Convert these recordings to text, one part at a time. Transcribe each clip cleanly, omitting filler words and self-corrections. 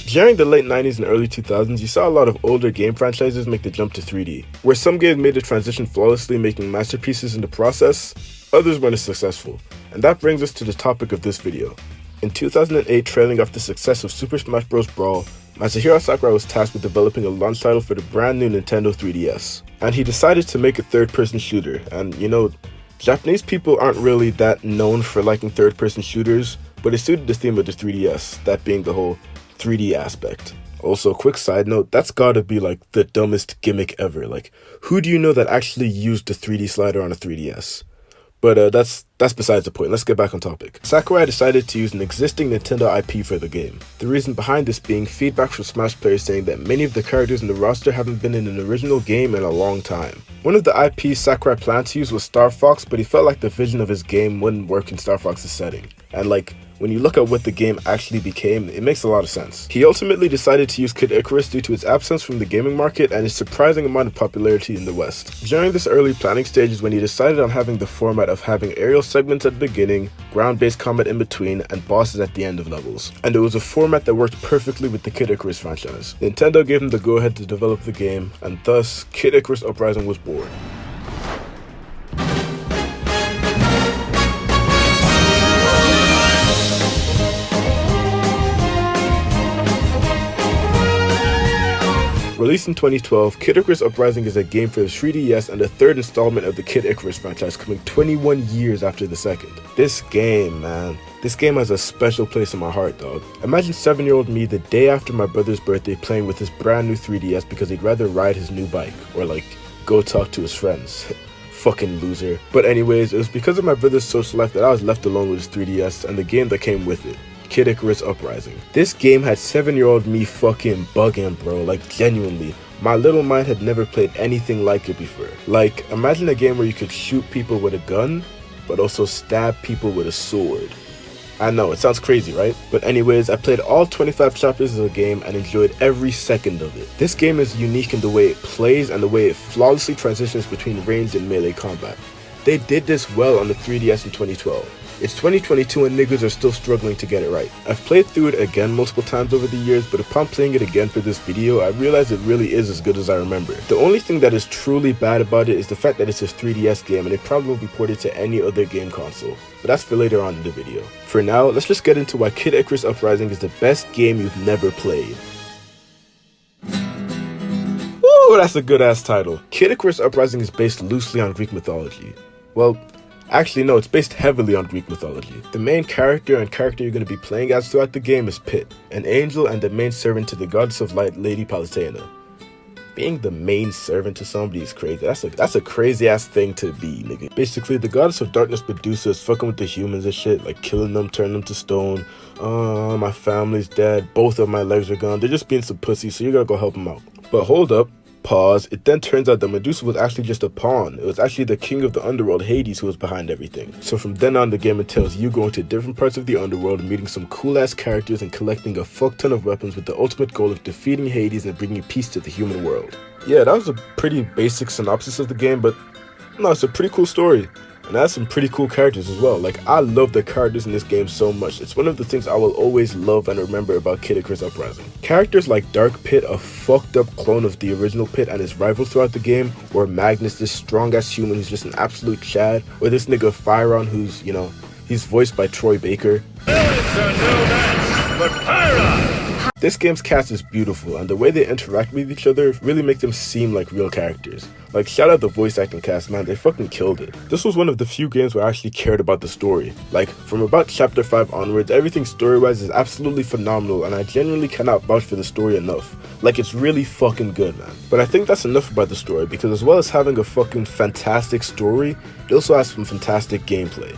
During the late 90s and early 2000s, you saw a lot of older game franchises make the jump to 3D, where some games made the transition flawlessly, making masterpieces in the process, others weren't as successful. And that brings us to the topic of this video. In 2008, trailing off the success of Super Smash Bros. Brawl, Masahiro Sakurai was tasked with developing a launch title for the brand new Nintendo 3DS. And he decided to make a third-person shooter, and Japanese people aren't really that known for liking third-person shooters, but it suited the theme of the 3DS, that being the whole 3D aspect. Also, quick side note, that's gotta be like the dumbest gimmick ever. Like, who do you know that actually used the 3D slider on a 3DS? But that's besides the point. Let's get back on topic. Sakurai decided to use an existing Nintendo IP for the game. The reason behind this being feedback from Smash players saying that many of the characters in the roster haven't been in an original game in a long time. One of the IPs Sakurai planned to use was Star Fox, but he felt like the vision of his game wouldn't work in Star Fox's setting. And when you look at what the game actually became, it makes a lot of sense. He ultimately decided to use Kid Icarus due to its absence from the gaming market and its surprising amount of popularity in the West. During this early planning stage is when he decided on having the format of having aerial segments at the beginning, ground-based combat in between, and bosses at the end of levels. And it was a format that worked perfectly with the Kid Icarus franchise. Nintendo gave him the go-ahead to develop the game, and thus, Kid Icarus Uprising was born. Released in 2012, Kid Icarus Uprising is a game for the 3DS and the third installment of the Kid Icarus franchise, coming 21 years after the second. This game, man. This game has a special place in my heart, dog. Imagine 7-year-old me the day after my brother's birthday playing with his brand new 3DS because he'd rather ride his new bike, or go talk to his friends. Fucking loser. But anyways, it was because of my brother's social life that I was left alone with his 3DS and the game that came with it. Kid Icarus Uprising. This game had 7-year-old me fucking bugging, bro, genuinely. My little mind had never played anything like it before. Imagine a game where you could shoot people with a gun, but also stab people with a sword. I know, it sounds crazy, right? But anyways, I played all 25 chapters of the game and enjoyed every second of it. This game is unique in the way it plays and the way it flawlessly transitions between ranged and melee combat. They did this well on the 3DS in 2012. It's 2022 and niggas are still struggling to get it right. I've played through it again multiple times over the years, but upon playing it again for this video, I realized it really is as good as I remember. The only thing that is truly bad about it is the fact that it's a 3DS game and it probably won't be ported to any other game console. But that's for later on in the video. For now, let's just get into why Kid Icarus Uprising is the best game you've never played. Woo, that's a good ass title. Kid Icarus Uprising is based loosely on Greek mythology. Well, actually, no, it's based heavily on Greek mythology. The main character and character you're going to be playing as throughout the game is Pit, an angel and the main servant to the goddess of light, Lady Palutena. Being the main servant to somebody is crazy. That's a crazy ass thing to be, nigga. Basically, the goddess of darkness Medusa is fucking with the humans and shit, killing them, turning them to stone. My family's dead, both of my legs are gone. They're just being some pussy, so you gotta go help them out. But hold up. Pause. It then turns out that Medusa was actually just a pawn. It was actually the king of the underworld, Hades, who was behind everything. So from then on, the game entails you going to different parts of the underworld, meeting some cool-ass characters, and collecting a fuck ton of weapons with the ultimate goal of defeating Hades and bringing peace to the human world. Yeah, that was a pretty basic synopsis of the game, but no, it's a pretty cool story. And it has some pretty cool characters as well. I love the characters in this game so much. It's one of the things I will always love and remember about Kid Icarus Uprising. Characters like Dark Pit, a fucked up clone of the original Pit and his rivals throughout the game, or Magnus, this strong ass human who's just an absolute chad, or this nigga Phyron who's, he's voiced by Troy Baker. It's a new match for Pyrrhon! This game's cast is beautiful, and the way they interact with each other really makes them seem like real characters. Shout out the voice acting cast, man, they fucking killed it. This was one of the few games where I actually cared about the story. From about chapter 5 onwards, everything story-wise is absolutely phenomenal, and I genuinely cannot vouch for the story enough. It's really fucking good, man. But I think that's enough about the story, because as well as having a fucking fantastic story, it also has some fantastic gameplay.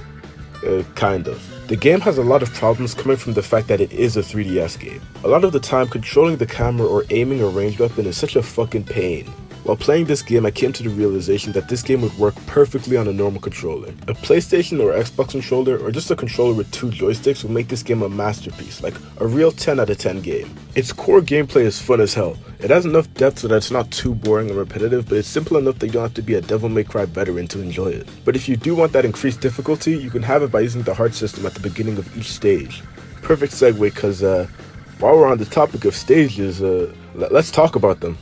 Kind of. The game has a lot of problems coming from the fact that it is a 3DS game. A lot of the time, controlling the camera or aiming a ranged weapon is such a fucking pain. While playing this game, I came to the realization that this game would work perfectly on a normal controller. A PlayStation or Xbox controller, or just a controller with 2 joysticks would make this game a masterpiece, a real 10 out of 10 game. Its core gameplay is fun as hell. It has enough depth so that it's not too boring and repetitive, but it's simple enough that you don't have to be a Devil May Cry veteran to enjoy it. But if you do want that increased difficulty, you can have it by using the heart system at the beginning of each stage. Perfect segue, cause While we're on the topic of stages, let's talk about them.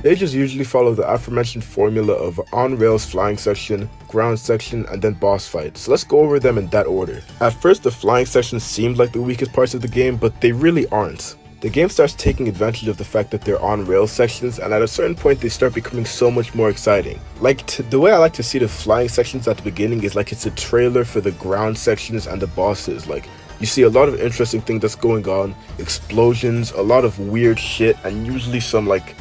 Stages usually follow the aforementioned formula of on-rails flying section, ground section, and then boss fight, so let's go over them in that order. At first, the flying sections seemed like the weakest parts of the game, but they really aren't. The game starts taking advantage of the fact that they're on-rails sections, and at a certain point they start becoming so much more exciting. The way I like to see the flying sections at the beginning is like it's a trailer for the ground sections and the bosses. Like, you see a lot of interesting things that's going on, explosions, a lot of weird shit, and usually some like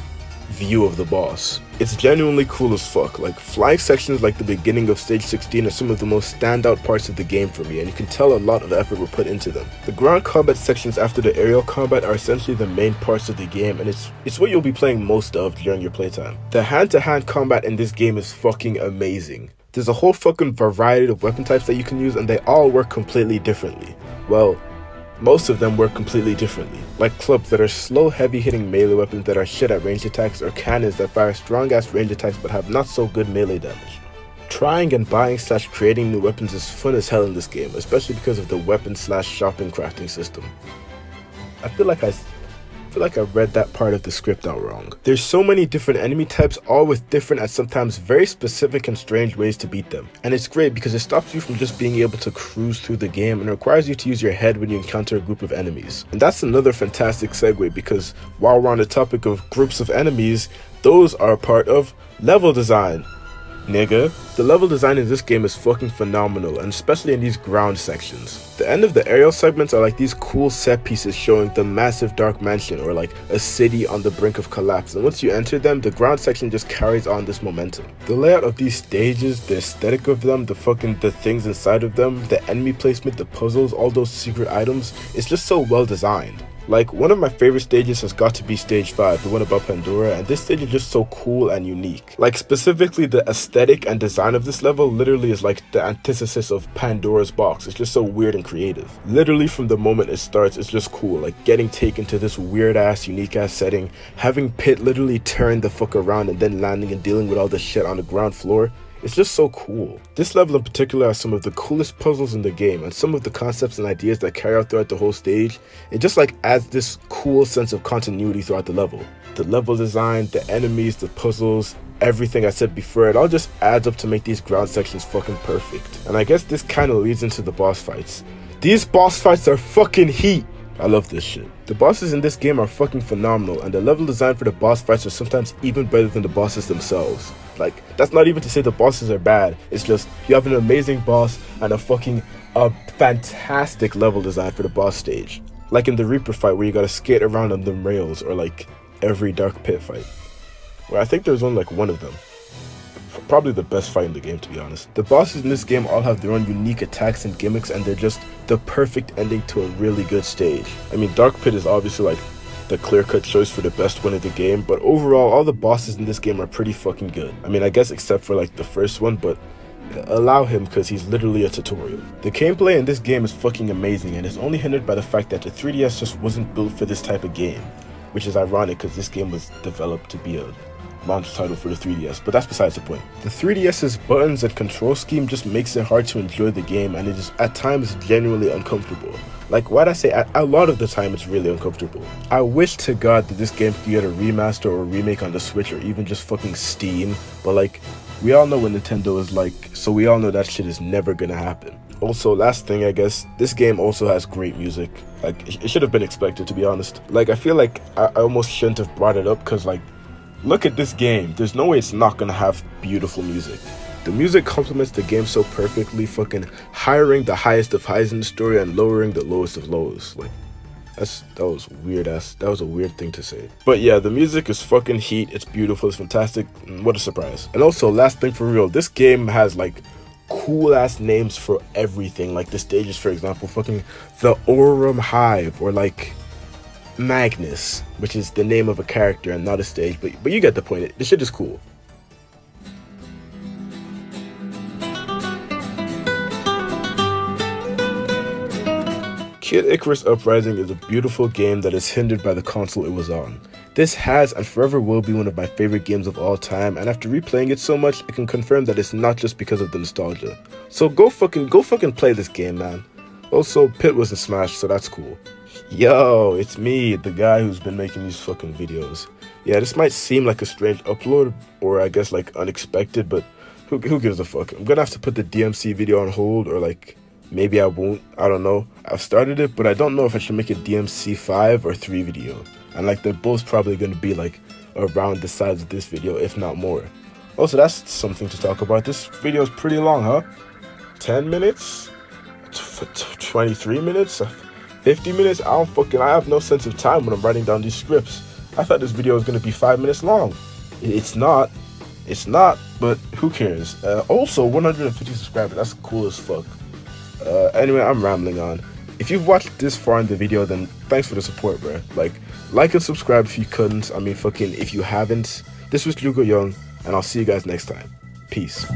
view of the boss. It's genuinely cool as fuck. Like, flying sections like the beginning of stage 16 are some of the most standout parts of the game for me, and you can tell a lot of effort were put into them. The ground combat sections after the aerial combat are essentially the main parts of the game, and it's what you'll be playing most of during your playtime. The hand-to-hand combat in this game is fucking amazing. There's a whole fucking variety of weapon types that you can use, and they all work completely differently. Well, most of them work completely differently, like clubs that are slow, heavy-hitting melee weapons that are shit at ranged attacks, or cannons that fire strong-ass ranged attacks but have not so good melee damage. Trying and buying / creating new weapons is fun as hell in this game, especially because of the weapon / shopping crafting system. I feel like I read that part of the script out wrong. There's so many different enemy types, all with different and sometimes very specific and strange ways to beat them. And it's great because it stops you from just being able to cruise through the game and requires you to use your head when you encounter a group of enemies. And that's another fantastic segue, because while we're on the topic of groups of enemies, those are a part of level design. Nigga. The level design in this game is fucking phenomenal, and especially in these ground sections. The end of the aerial segments are like these cool set pieces showing the massive dark mansion or like a city on the brink of collapse, and once you enter them, the ground section just carries on this momentum. The layout of these stages, the aesthetic of them, the things inside of them, the enemy placement, the puzzles, all those secret items, it's just so well designed. Like, one of my favorite stages has got to be stage 5, the one about Pandora, and this stage is just so cool and unique. Like, specifically the aesthetic and design of this level literally is like the antithesis of Pandora's box. It's just so weird and creative. Literally from the moment it starts, it's just cool. Like, getting taken to this weird ass, unique ass setting, having Pit literally turn the fuck around and then landing and dealing with all the shit on the ground floor. It's just so cool. This level in particular has some of the coolest puzzles in the game, and some of the concepts and ideas that carry out throughout the whole stage. It just like adds this cool sense of continuity throughout the level. The level design, the enemies, the puzzles, everything I said before, it all just adds up to make these ground sections fucking perfect. And I guess this kind of leads into the boss fights. These boss fights are fucking heat. I love this shit. The bosses in this game are fucking phenomenal, and the level design for the boss fights are sometimes even better than the bosses themselves. Like, that's not even to say the bosses are bad, it's just you have an amazing boss and a fantastic level design for the boss stage. Like in the Reaper fight where you gotta skate around on them rails, or like every Dark Pit fight, where I think there's only like one of them. Probably the best fight in the game, to be honest. The bosses in this game all have their own unique attacks and gimmicks, and they're just the perfect ending to a really good stage. I mean, Dark Pit is obviously like the clear-cut choice for the best one in the game, but overall all the bosses in this game are pretty fucking good. I mean, I guess except for like the first one, but allow him because he's literally a tutorial. The gameplay in this game is fucking amazing, and it's only hindered by the fact that the 3DS just wasn't built for this type of game, which is ironic because this game was developed to be a launch title for the 3DS, but that's besides the point. The 3DS's buttons and control scheme just makes it hard to enjoy the game, and it is at times genuinely uncomfortable. Like, why'd I say a lot of the time it's really uncomfortable. I wish to God that this game could get a remaster or a remake on the Switch, or even just fucking Steam, but like, we all know what Nintendo is like, so we all know that shit is never gonna happen. Also, last thing I guess, this game also has great music. Like, it should have been expected, to be honest. Like, I feel like I almost shouldn't have brought it up, because like, look at this game. There's no way it's not gonna have beautiful music. The music complements the game so perfectly, fucking hiring the highest of highs in the story and lowering the lowest of lows. Like, that was a weird thing to say. But yeah, the music is fucking heat, it's beautiful, it's fantastic, what a surprise. And also, last thing for real, this game has like cool ass names for everything. Like the stages, for example, fucking the Aurum Hive, or like Magnus, which is the name of a character and not a stage, but you get the point. This shit is cool. Kid Icarus Uprising is a beautiful game that is hindered by the console it was on. This has and forever will be one of my favorite games of all time, and after replaying it so much, I can confirm that it's not just because of the nostalgia. So go fucking play this game, man. Also, Pit was in Smash, so that's cool. Yo, it's me, the guy who's been making these fucking videos. Yeah, this might seem like a strange upload, or I guess like unexpected, but who gives a fuck? I'm gonna have to put the DMC video on hold, or like, maybe I won't, I don't know. I've started it, but I don't know if I should make a DMC 5 or 3 video. And like, they're both probably gonna be like around the size of this video, if not more. Also, that's something to talk about. This video is pretty long, huh? 10 minutes? 23 minutes? 50 minutes? I have no sense of time when I'm writing down these scripts. I thought this video was gonna be 5 minutes long. It's not, but who cares? Also, 150 subscribers, that's cool as fuck. Anyway, I'm rambling on. If you've watched this far in the video, then thanks for the support, bro. Like and subscribe if you couldn't. I mean, fucking, if you haven't. This was Lugo Young, and I'll see you guys next time. Peace.